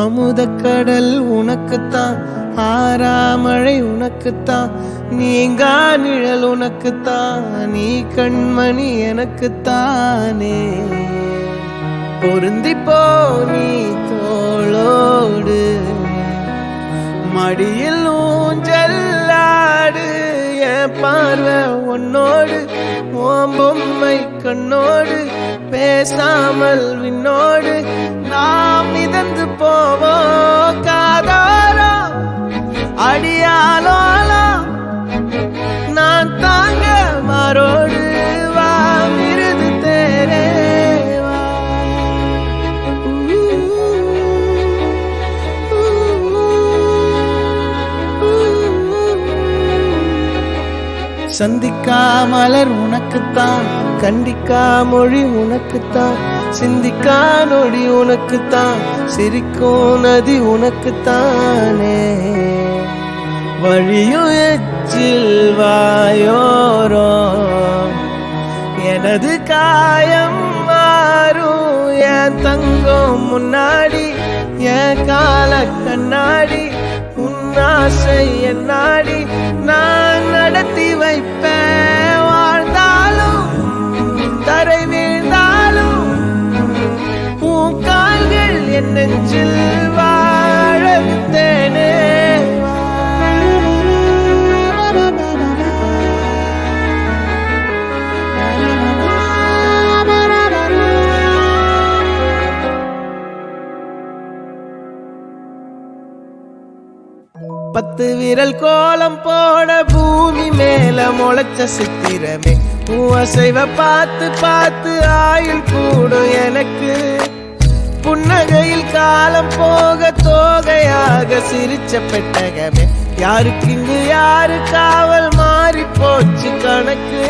அமுதக்கடல் உனக்குத்தான், ஆறாமழை உனக்குத்தான், நீங்கா நிழல் உனக்குத்தான், நீ கண்மணி எனக்குத்தானே. பொருந்திப்போ நீ தோளோடு, மடியில் ஊஞ்சல்லாடு, என் பார்வை உன்னோடு, ஓம் பொம்மை கண்ணோடு, பேசாமல் விண்ணோடு நாம் மிதந்து போவோம். காதாரோ அடியாலோலோ நான் தாங்க மாறோடு, வா மிருது தேரே வா. சந்திக்கா மலர் உனக்குத்தான், கண்டிக்கா மொழி உனக்குத்தான், சிந்திக்கா நொடி உனக்குத்தான், சிரிக்கும் நதி உனக்குத்தானே. வழியும் எச்சில் வாயோரோ எனது காயம் மாறும், என் தங்கம் முன்னாடி என் கால கண்ணாடி, உன்னாசை என்னாடி நான் நடத்தி வைப்பேன். வாழ்ந்தாலும் தரை வீழ்ந்தாலும் உன் கால்கள் என் நெஞ்சில் வாழ விட்டேனே. பத்து விரல் கோலம் போட பூமி மேல முளைச்ச சித்திரமே, அசைவ பார்த்து பார்த்து ஆயுள் கூடும் எனக்கு. புன்னகையில் காலம் போக தோகையாக சிரிச்ச பெட்டகமே, யாருக்கு இங்கு யாரு காவல் மாறி போச்சு கணக்கு.